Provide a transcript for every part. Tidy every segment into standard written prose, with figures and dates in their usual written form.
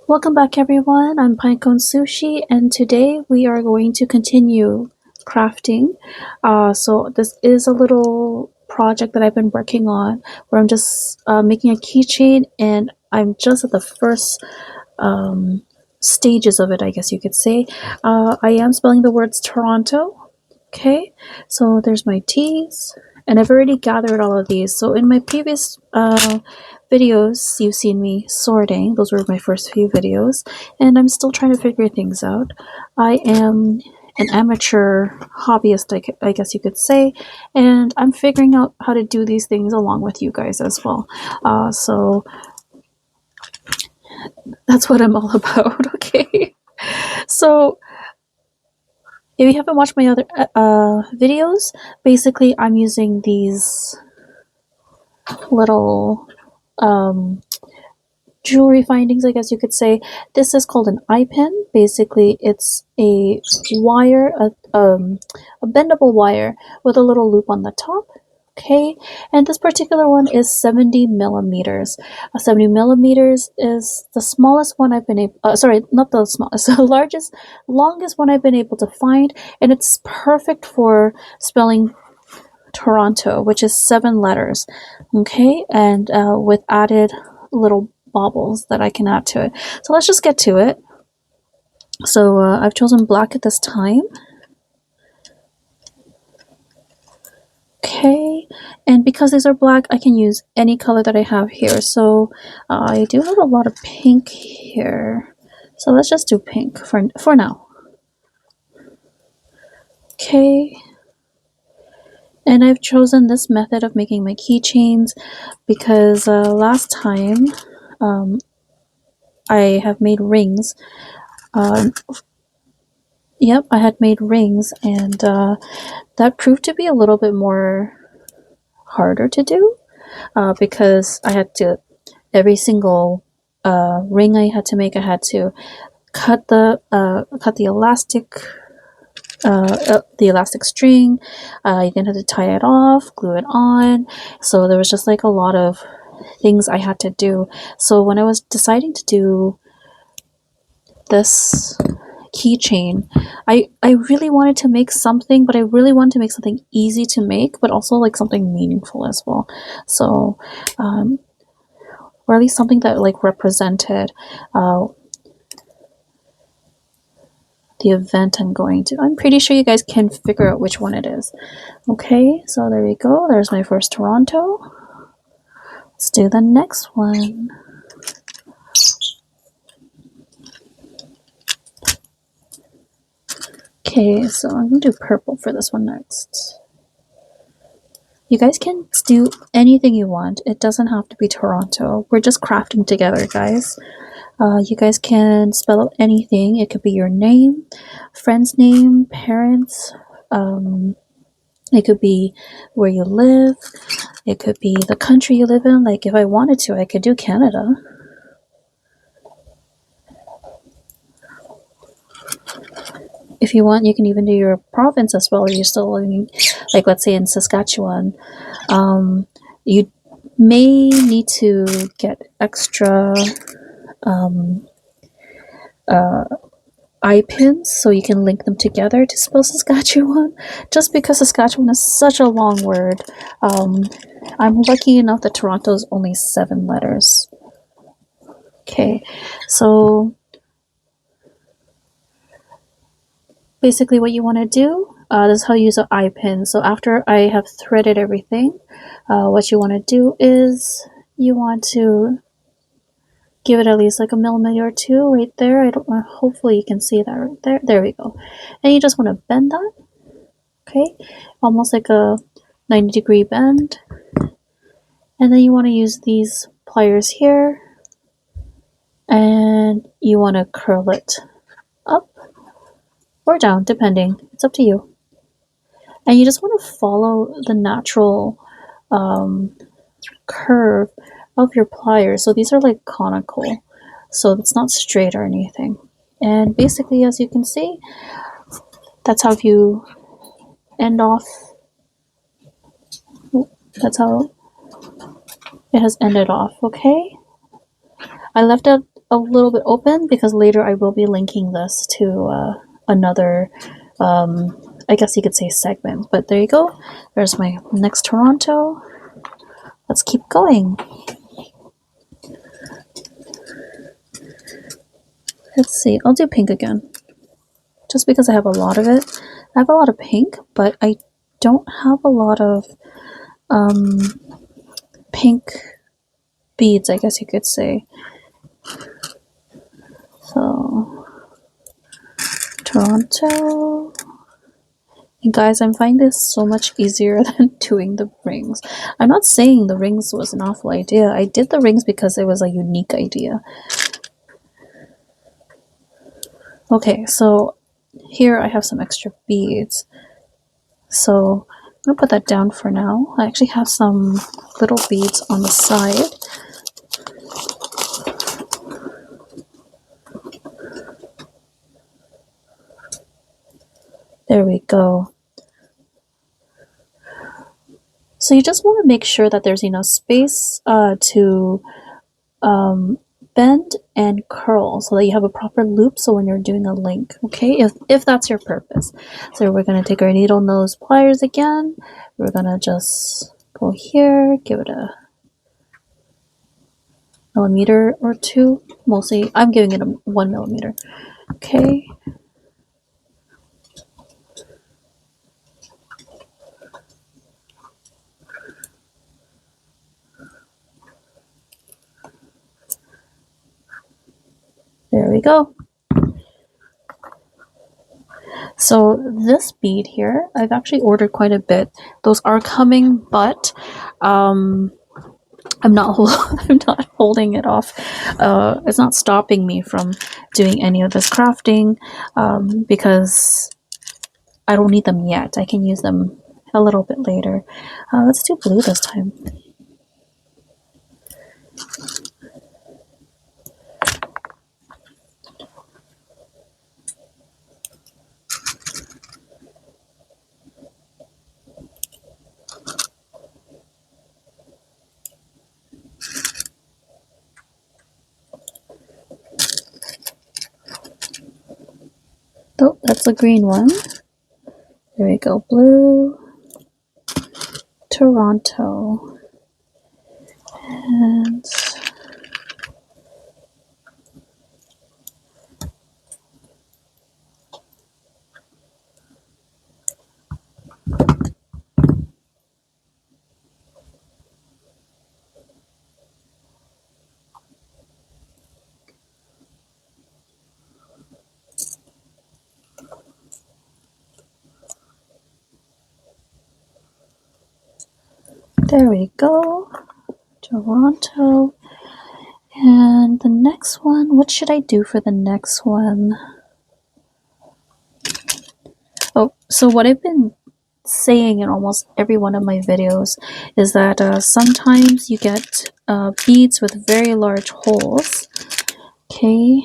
Welcome back everyone, I'm pineconesushi and today we are going to continue crafting. So this is a little project that I've been working on where I'm just making a keychain, and I'm just at the first stages of it, I guess you could say. I am spelling the words Toronto. Okay, so there's my T's, and I've already gathered all of these. So in my previous videos, you've seen me sorting. Those were my first few videos, and I'm still trying to figure things out. I am an amateur hobbyist, I guess you could say, and I'm figuring out how to do these things along with you guys as well. So that's what I'm all about, okay? So if you haven't watched my other videos, basically I'm using these little jewelry findings, I guess you could say. This is called an eye pin. Basically, it's a wire, a bendable wire with a little loop on the top. Okay, and this particular one is 70 millimeters. 70 millimeters is the smallest one I've been able, sorry, not the smallest, the largest, longest one I've been able to find, and it's perfect for spelling Toronto, which is 7 letters. Okay, and with added little baubles that I can add to it. So let's just get to it. So I've chosen black at this time. Okay, and because these are black, I can use any color that I have here. So I do have a lot of pink here. So let's just do pink for now. Okay. And I've chosen this method of making my keychains because last time I have made rings. Yep, I had made rings, and that proved to be a little bit more harder to do because I had to, every single ring I had to make, I had to cut the elastic string. You then had to tie it off, glue it on. So there was just like a lot of things I had to do. So when I was deciding to do this keychain, I really wanted to make something, but I really wanted to make something easy to make, but also like something meaningful as well. So or at least something that like represented the event I'm going to. I'm pretty sure you guys can figure out which one it is. Okay, so there we go. There's my first Toronto. Let's do the next one. Okay, so I'm gonna do purple for this one next. You guys can do anything you want. It doesn't have to be Toronto. We're just crafting together, guys. You guys can spell out anything. It could be your name, friend's name, parents. It could be where you live. It could be the country you live in. Like if I wanted to, I could do Canada. If you want, you can even do your province as well if you're still living, like let's say in Saskatchewan. You may need to get extra eye pins so you can link them together to spell Saskatchewan, just because Saskatchewan is such a long word. I'm lucky enough that Toronto is only 7 letters. Okay, so basically what you want to do, this is how you use an eye pin. So after I have threaded everything, what you want to do is you want to give it at least like a millimeter or 2 right there. I don't know, hopefully you can see that right there. There we go. And you just want to bend that. Okay, almost like a 90-degree bend. And then you want to use these pliers here, and you want to curl it up or down, depending. It's up to you. And you just want to follow the natural curve of your pliers. So these are like conical, so it's not straight or anything. And basically, as you can see, that's how you end off. That's how it has ended off. Okay, I left out a little bit open because later I will be linking this to another, I guess you could say segment. But there you go. There's my next Toronto. Let's keep going. Let's see. I'll do pink again. Just because I have a lot of it. I have a lot of pink, but I don't have a lot of pink beads, I guess you could say. So, Toronto. And guys, I'm finding this so much easier than doing the rings. I'm not saying the rings was an awful idea. I did the rings because it was a unique idea. Okay, so here I have some extra beads. So I'm going to put that down for now. I actually have some little beads on the side. There we go. So you just want to make sure that there's enough space to bend and curl so that you have a proper loop so when you're doing a link, okay, if that's your purpose. So we're going to take our needle nose pliers again. We're going to just go here, give it a millimeter or two. Mostly I'm giving it a 1 millimeter. Okay, there we go. So this bead here, I've actually ordered quite a bit. Those are coming, but I'm not I'm not holding it off. It's not stopping me from doing any of this crafting because I don't need them yet. I can use them a little bit later. Let's do blue this time. Oh, that's a green one. There we go. Blue, Toronto, and there we go. Toronto. And the next one, what should I do for the next one? Oh, so what I've been saying in almost every one of my videos is that sometimes you get beads with very large holes. Okay,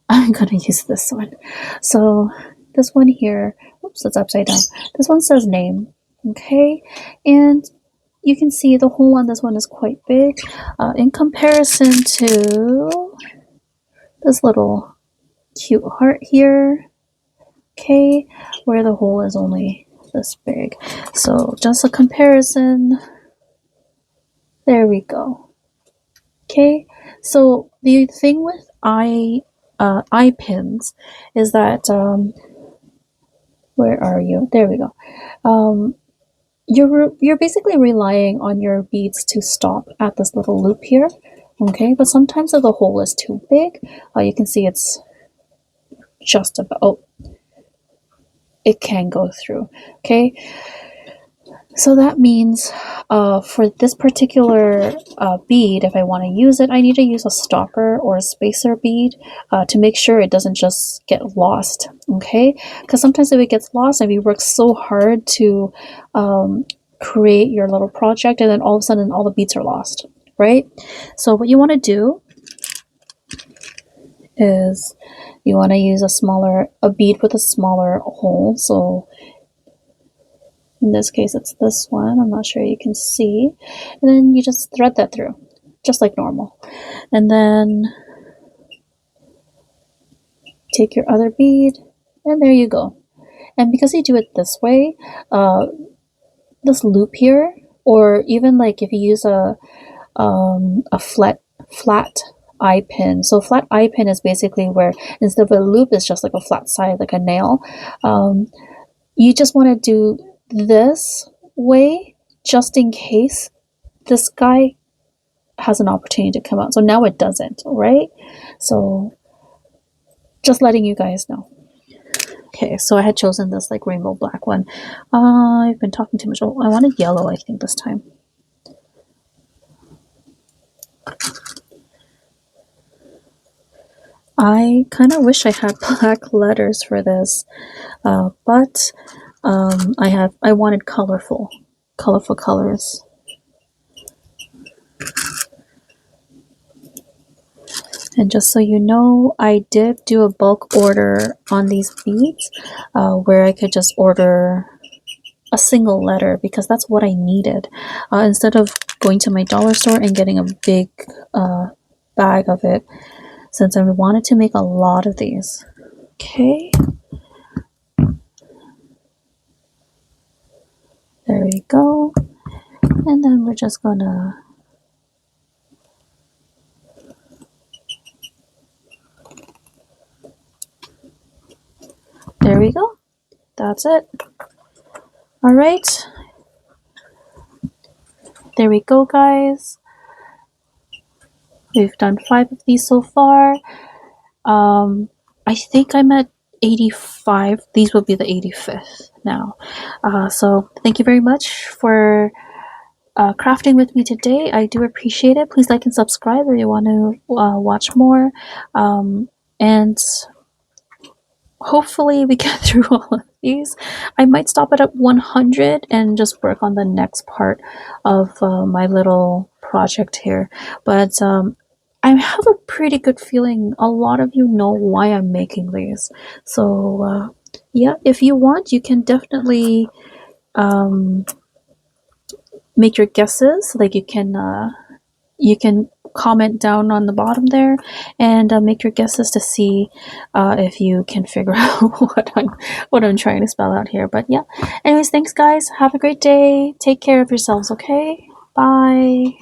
I'm gonna use this one. So this one here, oops, it's upside down. This one says name, okay, and you can see the hole on this one is quite big in comparison to this little cute heart here, okay, where the hole is only this big. So just a comparison. There we go. Okay, so the thing with eye pins is that where are you? There we go. You're basically relying on your beads to stop at this little loop here, okay? But sometimes if the hole is too big, you can see it's just about, oh, it can go through, okay? So that means for this particular bead, if I want to use it, I need to use a stopper or a spacer bead to make sure it doesn't just get lost, okay? Because sometimes if it gets lost and you work so hard to create your little project and then all of a sudden all the beads are lost, right? So what you want to do is you want to use a bead with a smaller hole. So in this case, it's this one. I'm not sure you can see. And then you just thread that through, just like normal. And then take your other bead, and there you go. And because you do it this way, this loop here, or even like if you use a flat eye pin. So flat eye pin is basically where instead of a loop, it's just like a flat side, like a nail. You just want to do this way just in case this guy has an opportunity to come out. So now it doesn't, right? So just letting you guys know. Okay, so I had chosen this like rainbow black one. I've been talking too much. Oh, I wanted yellow, I think, this time. I kind of wish I had black letters for this, but I wanted colorful colors. And just so you know, I did do a bulk order on these beads, where I could just order a single letter because that's what I needed, instead of going to my dollar store and getting a big bag of it, since I wanted to make a lot of these. Okay, there we go. And then we're just gonna there we go. That's it. All right, there we go, guys. We've done 5 of these so far. I think I'm at 85. These will be the 85th now. So thank you very much for crafting with me today. I do appreciate it. Please like and subscribe if you want to watch more. And hopefully we get through all of these. I might stop it at 100 and just work on the next part of my little project here. But I have a pretty good feeling a lot of you know why I'm making these. So yeah, if you want, you can definitely make your guesses. Like you can comment down on the bottom there and make your guesses to see if you can figure out what I'm trying to spell out here. But yeah, anyways, thanks guys, have a great day, take care of yourselves, okay, bye.